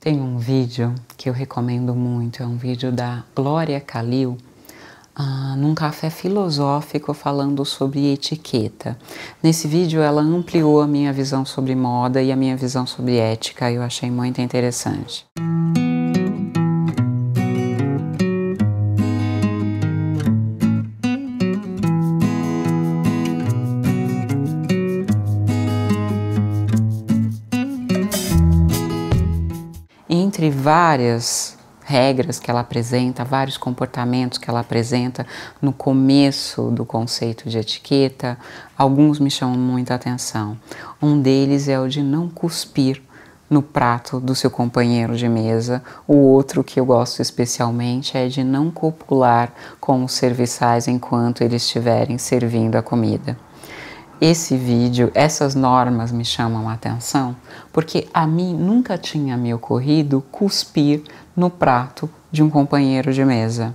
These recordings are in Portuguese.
Tem um vídeo que eu recomendo muito, é um vídeo da Glória Kalil, num café filosófico falando sobre etiqueta. Nesse vídeo ela ampliou a minha visão sobre moda e a minha visão sobre ética, eu achei muito interessante. Entre várias regras que ela apresenta, vários comportamentos que ela apresenta no começo do conceito de etiqueta, alguns me chamam muita atenção. Um deles é o de não cuspir no prato do seu companheiro de mesa. O outro que eu gosto especialmente é de não copular com os serviçais enquanto eles estiverem servindo a comida. Esse vídeo, essas normas me chamam a atenção porque a mim nunca tinha me ocorrido cuspir no prato de um companheiro de mesa.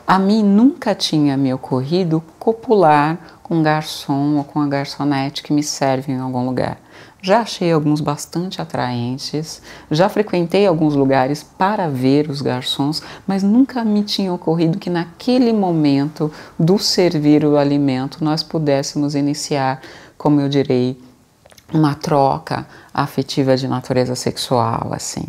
A mim nunca tinha me ocorrido copular com um garçom ou com a garçonete que me serve em algum lugar. Já achei alguns bastante atraentes, já frequentei alguns lugares para ver os garçons, mas nunca me tinha ocorrido que naquele momento do servir o alimento nós pudéssemos iniciar, como eu direi, uma troca afetiva de natureza sexual, assim.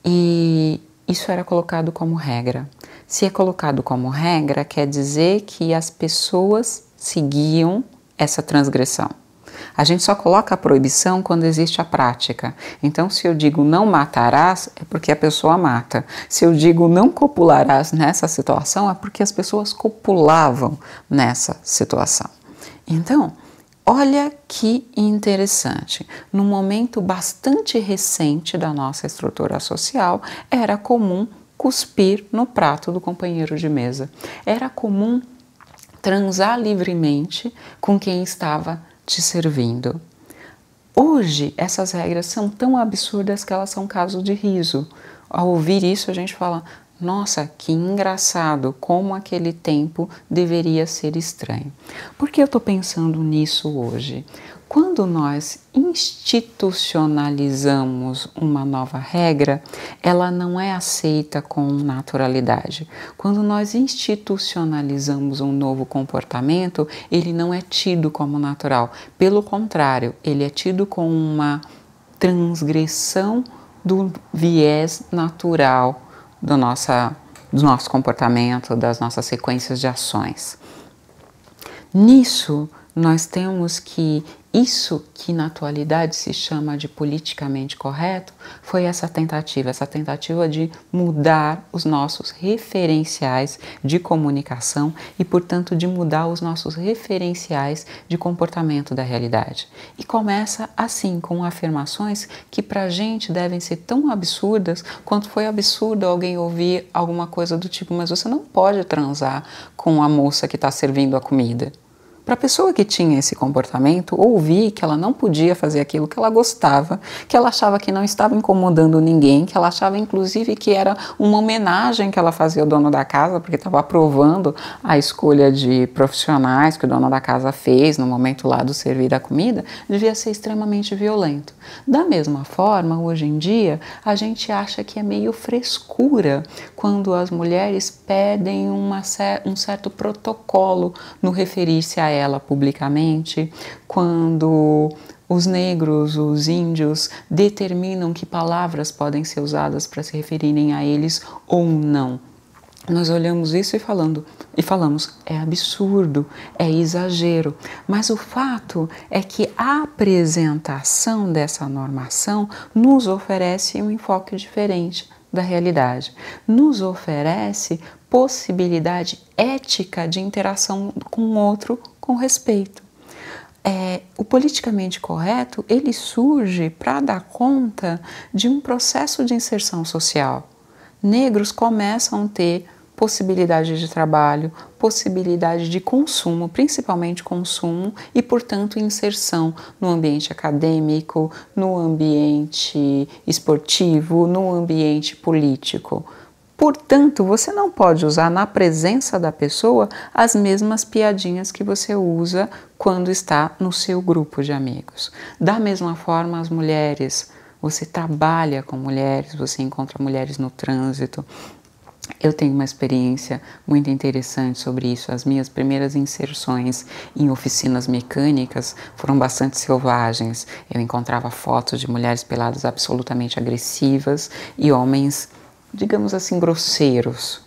E isso era colocado como regra. Se é colocado como regra, quer dizer que as pessoas seguiam essa transgressão. A gente só coloca a proibição quando existe a prática. Então, se eu digo não matarás, é porque a pessoa mata. Se eu digo não copularás nessa situação, é porque as pessoas copulavam nessa situação. Então, olha que interessante. Num momento bastante recente da nossa estrutura social, era comum cuspir no prato do companheiro de mesa. Era comum transar livremente com quem estava te servindo. Hoje, essas regras são tão absurdas que elas são caso de riso. Ao ouvir isso, a gente fala, nossa, que engraçado, como aquele tempo deveria ser estranho. Por que eu estou pensando nisso hoje? Quando nós institucionalizamos uma nova regra, ela não é aceita com naturalidade. Quando nós institucionalizamos um novo comportamento, ele não é tido como natural. Pelo contrário, ele é tido como uma transgressão do viés natural do nosso comportamento, das nossas sequências de ações. Nisso, nós temos que isso que na atualidade se chama de politicamente correto foi essa tentativa de mudar os nossos referenciais de comunicação e, portanto, de mudar os nossos referenciais de comportamento da realidade. E começa assim, com afirmações que pra gente devem ser tão absurdas quanto foi absurdo alguém ouvir alguma coisa do tipo, mas você não pode transar com a moça que está servindo a comida. Para a pessoa que tinha esse comportamento, ouvir que ela não podia fazer aquilo que ela gostava, que ela achava que não estava incomodando ninguém, que ela achava inclusive que era uma homenagem que ela fazia ao dono da casa, porque estava aprovando a escolha de profissionais que o dono da casa fez no momento lá do servir a comida, devia ser extremamente violento. Da mesma forma, hoje em dia, a gente acha que é meio frescura quando as mulheres pedem um certo protocolo no referir-se a ela publicamente, quando os negros, os índios determinam que palavras podem ser usadas para se referirem a eles ou não. Nós olhamos isso e falamos, é absurdo, é exagero, mas o fato é que a apresentação dessa normação nos oferece um enfoque diferente da realidade, nos oferece possibilidade ética de interação com o outro com respeito. O politicamente correto, ele surge para dar conta de um processo de inserção social. Negros começam a ter possibilidade de trabalho, possibilidade de consumo, principalmente consumo e, portanto, inserção no ambiente acadêmico, no ambiente esportivo, no ambiente político. Portanto, você não pode usar na presença da pessoa as mesmas piadinhas que você usa quando está no seu grupo de amigos. Da mesma forma, as mulheres, você trabalha com mulheres, você encontra mulheres no trânsito. Eu tenho uma experiência muito interessante sobre isso. As minhas primeiras inserções em oficinas mecânicas foram bastante selvagens. Eu encontrava fotos de mulheres peladas absolutamente agressivas e homens, digamos assim, grosseiros.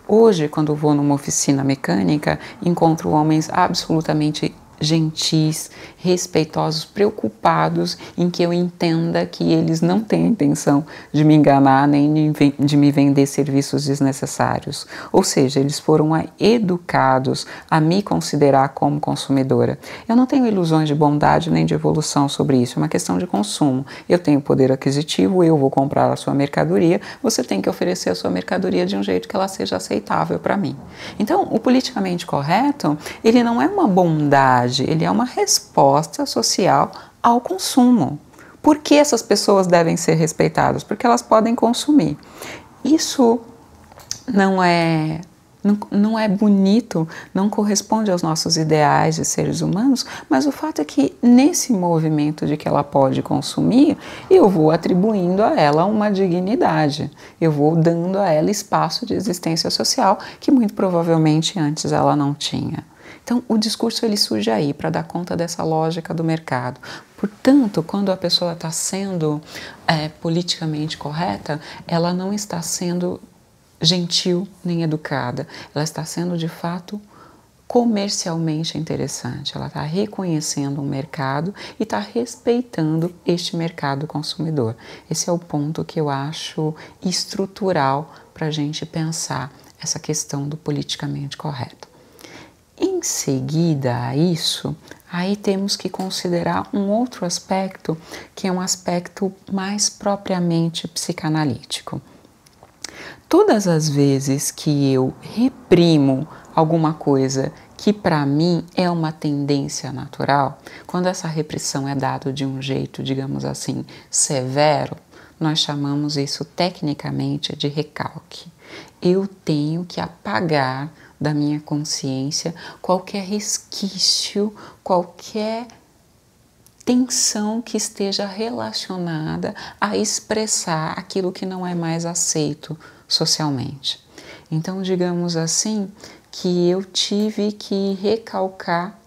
Hoje, quando vou numa oficina mecânica, encontro homens absolutamente gentis, respeitosos, preocupados em que eu entenda que eles não têm a intenção de me enganar nem de me vender serviços desnecessários. Ou seja, eles foram educados a me considerar como consumidora. Eu não tenho ilusões de bondade nem de evolução sobre isso, é uma questão de consumo. Eu tenho poder aquisitivo, eu vou comprar a sua mercadoria, você tem que oferecer a sua mercadoria de um jeito que ela seja aceitável para mim. Então, o politicamente correto, ele não é uma bondade, ele é uma resposta social ao consumo. Por que essas pessoas devem ser respeitadas? Porque elas podem consumir. Isso não é bonito, não corresponde aos nossos ideais de seres humanos, mas o fato é que nesse movimento de que ela pode consumir, eu vou atribuindo a ela uma dignidade, eu vou dando a ela espaço de existência social que muito provavelmente antes ela não tinha. Então, o discurso ele surge aí para dar conta dessa lógica do mercado. Portanto, quando a pessoa está sendo politicamente correta, ela não está sendo gentil nem educada, ela está sendo de fato comercialmente interessante, ela está reconhecendo um mercado e está respeitando este mercado consumidor. Esse é o ponto que eu acho estrutural para a gente pensar essa questão do politicamente correto. Em seguida a isso, aí temos que considerar um outro aspecto, que é um aspecto mais propriamente psicanalítico. Todas as vezes que eu reprimo alguma coisa que para mim é uma tendência natural, quando essa repressão é dada de um jeito, digamos assim, severo, nós chamamos isso tecnicamente de recalque. Eu tenho que apagar da minha consciência qualquer resquício, qualquer tensão que esteja relacionada a expressar aquilo que não é mais aceito socialmente. Então, digamos assim, que eu tive que recalcar,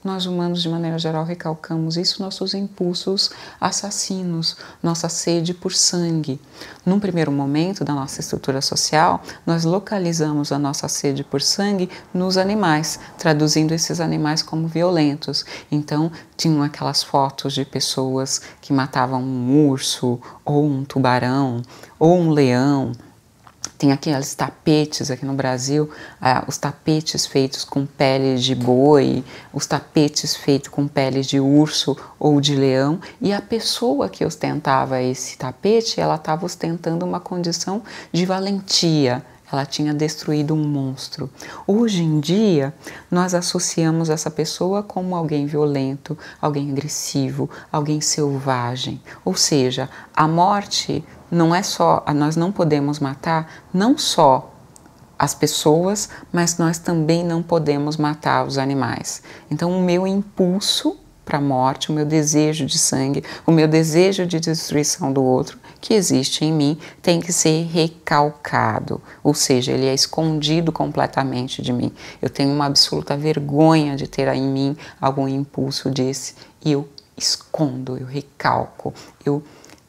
nós humanos de maneira geral recalcamos isso, nossos impulsos assassinos, nossa sede por sangue. Num primeiro momento da nossa estrutura social, nós localizamos a nossa sede por sangue nos animais, traduzindo esses animais como violentos. Então, tinham aquelas fotos de pessoas que matavam um urso, ou um tubarão, ou um leão. Tem aqueles tapetes aqui no Brasil, os tapetes feitos com pele de boi, os tapetes feitos com pele de urso ou de leão, e a pessoa que ostentava esse tapete, ela estava ostentando uma condição de valentia, ela tinha destruído um monstro. Hoje em dia, nós associamos essa pessoa como alguém violento, alguém agressivo, alguém selvagem, ou seja, a morte não é só, nós não podemos matar não só as pessoas, mas nós também não podemos matar os animais. Então, o meu impulso para a morte, o meu desejo de sangue, o meu desejo de destruição do outro, que existe em mim, tem que ser recalcado, ou seja, ele é escondido completamente de mim. Eu tenho uma absoluta vergonha de ter em mim algum impulso desse e eu escondo, eu recalco, eu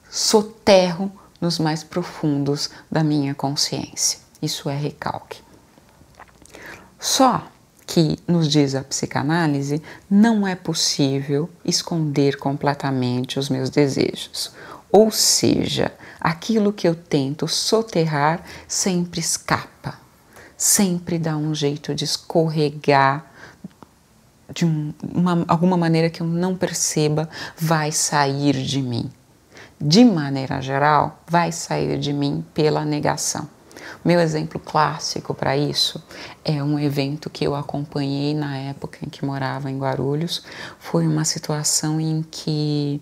soterro nos mais profundos da minha consciência. Isso é recalque. Só que, nos diz a psicanálise, não é possível esconder completamente os meus desejos. Ou seja, aquilo que eu tento soterrar sempre escapa, sempre dá um jeito de escorregar, de alguma maneira que eu não perceba, vai sair de mim. De maneira geral, vai sair de mim pela negação. Meu exemplo clássico para isso é um evento que eu acompanhei na época em que morava em Guarulhos. Foi uma situação em que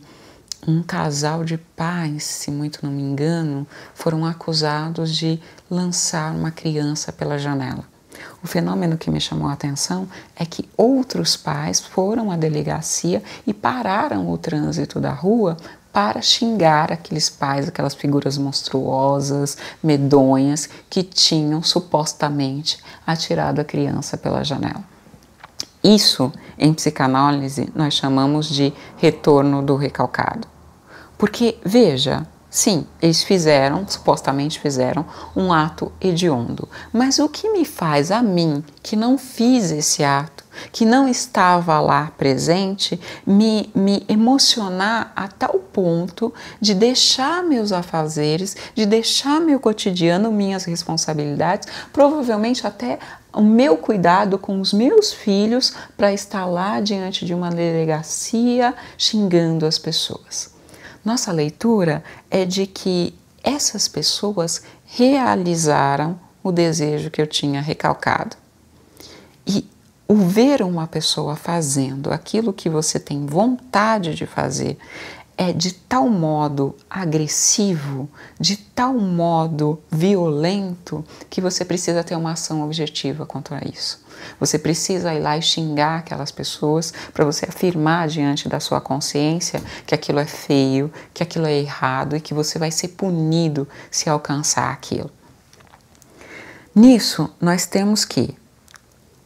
um casal de pais, se muito não me engano, foram acusados de lançar uma criança pela janela. O fenômeno que me chamou a atenção é que outros pais foram à delegacia e pararam o trânsito da rua para xingar aqueles pais, aquelas figuras monstruosas, medonhas, que tinham supostamente atirado a criança pela janela. Isso, em psicanálise, nós chamamos de retorno do recalcado. Porque, veja, sim, eles supostamente fizeram, um ato hediondo. Mas o que me faz a mim, que não fiz esse ato, que não estava lá presente, me emocionar a tal ponto de deixar meus afazeres, de deixar meu cotidiano, minhas responsabilidades, provavelmente até o meu cuidado com os meus filhos, para estar lá diante de uma delegacia xingando as pessoas. Nossa leitura é de que essas pessoas realizaram o desejo que eu tinha recalcado. E o ver uma pessoa fazendo aquilo que você tem vontade de fazer é de tal modo agressivo, de tal modo violento, que você precisa ter uma ação objetiva contra isso. Você precisa ir lá e xingar aquelas pessoas para você afirmar diante da sua consciência que aquilo é feio, que aquilo é errado e que você vai ser punido se alcançar aquilo. Nisso, nós temos que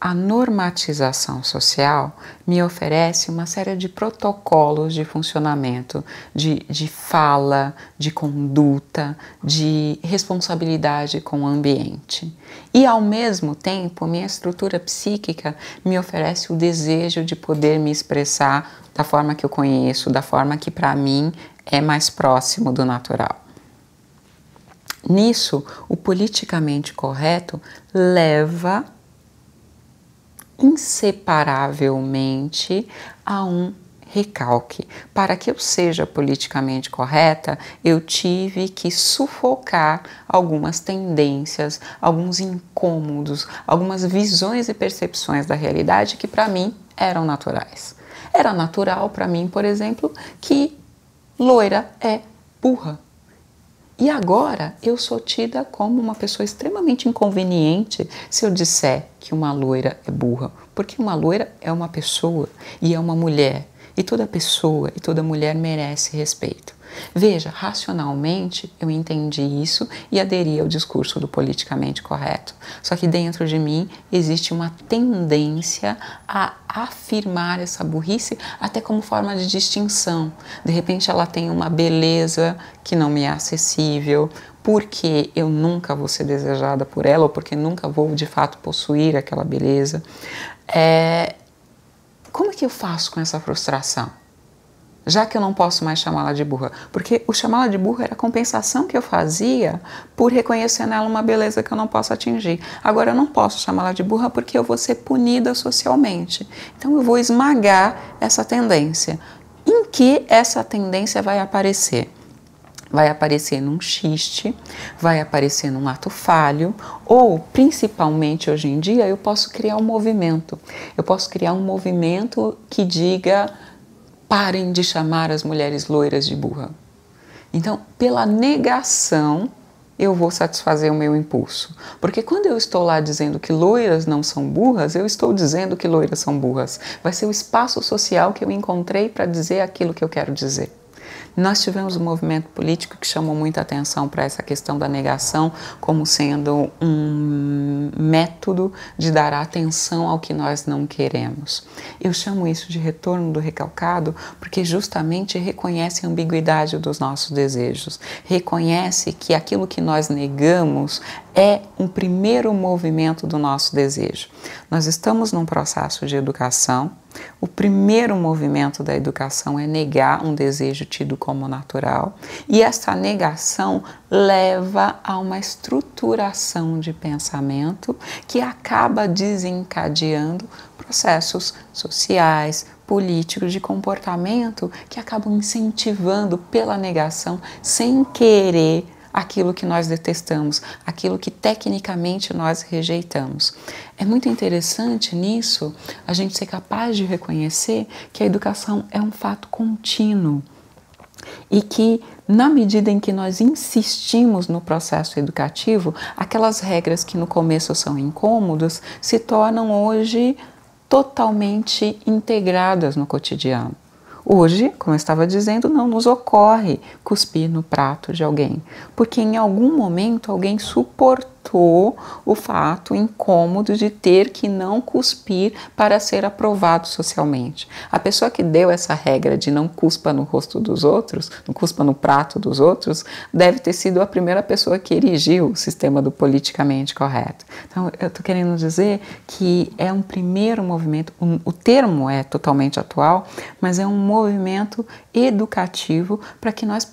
a normatização social me oferece uma série de protocolos de funcionamento, de fala, de conduta, de responsabilidade com o ambiente. E, ao mesmo tempo, minha estrutura psíquica me oferece o desejo de poder me expressar da forma que eu conheço, da forma que, para mim, é mais próximo do natural. Nisso, o politicamente correto leva inseparavelmente a um recalque. Para que eu seja politicamente correta, eu tive que sufocar algumas tendências, alguns incômodos, algumas visões e percepções da realidade que para mim eram naturais. Era natural para mim, por exemplo, que loira é burra. E agora eu sou tida como uma pessoa extremamente inconveniente se eu disser que uma loira é burra, porque uma loira é uma pessoa e é uma mulher, e toda pessoa e toda mulher merece respeito. Veja, racionalmente eu entendi isso e aderi ao discurso do politicamente correto. Só que dentro de mim existe uma tendência a afirmar essa burrice até como forma de distinção. De repente ela tem uma beleza que não me é acessível, porque eu nunca vou ser desejada por ela ou porque nunca vou de fato possuir aquela beleza. Como é que eu faço com essa frustração? Já que eu não posso mais chamá-la de burra, porque o chamá-la de burra era a compensação que eu fazia por reconhecer nela uma beleza que eu não posso atingir. Agora eu não posso chamá-la de burra porque eu vou ser punida socialmente. Então eu vou esmagar essa tendência. Em que essa tendência vai aparecer? Vai aparecer num xiste, vai aparecer num ato falho, ou, principalmente hoje em dia, eu posso criar um movimento. Eu posso criar um movimento que diga: parem de chamar as mulheres loiras de burra. Então, pela negação, eu vou satisfazer o meu impulso. Porque quando eu estou lá dizendo que loiras não são burras, eu estou dizendo que loiras são burras. Vai ser o espaço social que eu encontrei para dizer aquilo que eu quero dizer. Nós tivemos um movimento político que chamou muita atenção para essa questão da negação como sendo um método de dar atenção ao que nós não queremos. Eu chamo isso de retorno do recalcado porque justamente reconhece a ambiguidade dos nossos desejos, reconhece que aquilo que nós negamos é um primeiro movimento do nosso desejo. Nós estamos num processo de educação. O primeiro movimento da educação é negar um desejo tido como natural, e essa negação leva a uma estruturação de pensamento que acaba desencadeando processos sociais, políticos, de comportamento que acabam incentivando pela negação, sem querer, aquilo que nós detestamos, aquilo que tecnicamente nós rejeitamos. É muito interessante nisso a gente ser capaz de reconhecer que a educação é um fato contínuo e que, na medida em que nós insistimos no processo educativo, aquelas regras que no começo são incômodas se tornam hoje totalmente integradas no cotidiano. Hoje, como eu estava dizendo, não nos ocorre cuspir no prato de alguém, porque em algum momento alguém suportou o fato incômodo de ter que não cuspir para ser aprovado socialmente. A pessoa que deu essa regra de não cuspa no rosto dos outros, não cuspa no prato dos outros, deve ter sido a primeira pessoa que erigiu o sistema do politicamente correto. Então, eu estou querendo dizer que é um primeiro movimento, o termo é totalmente atual, mas é um movimento educativo para que nós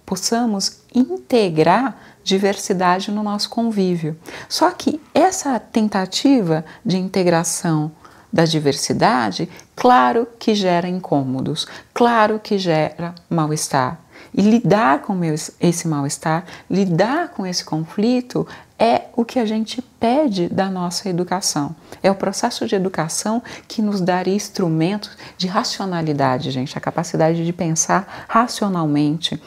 possamos integrar diversidade no nosso convívio. Só que essa tentativa de integração da diversidade, claro que gera incômodos, claro que gera mal-estar. E lidar com esse mal-estar, lidar com esse conflito é o que a gente pede da nossa educação. É o processo de educação que nos dá instrumentos de racionalidade, gente, a capacidade de pensar racionalmente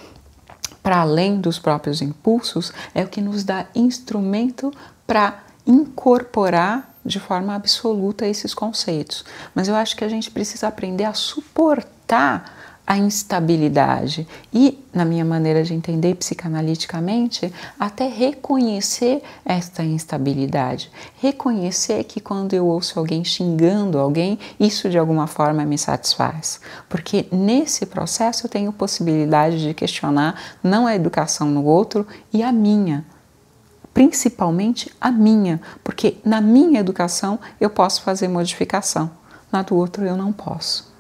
para além dos próprios impulsos, é o que nos dá instrumento para incorporar de forma absoluta esses conceitos. Mas eu acho que a gente precisa aprender a suportar a instabilidade e, na minha maneira de entender psicanaliticamente, até reconhecer esta instabilidade. Reconhecer que quando eu ouço alguém xingando alguém, isso de alguma forma me satisfaz. Porque nesse processo eu tenho possibilidade de questionar não a educação no outro e a minha. Principalmente a minha, porque na minha educação eu posso fazer modificação, na do outro eu não posso.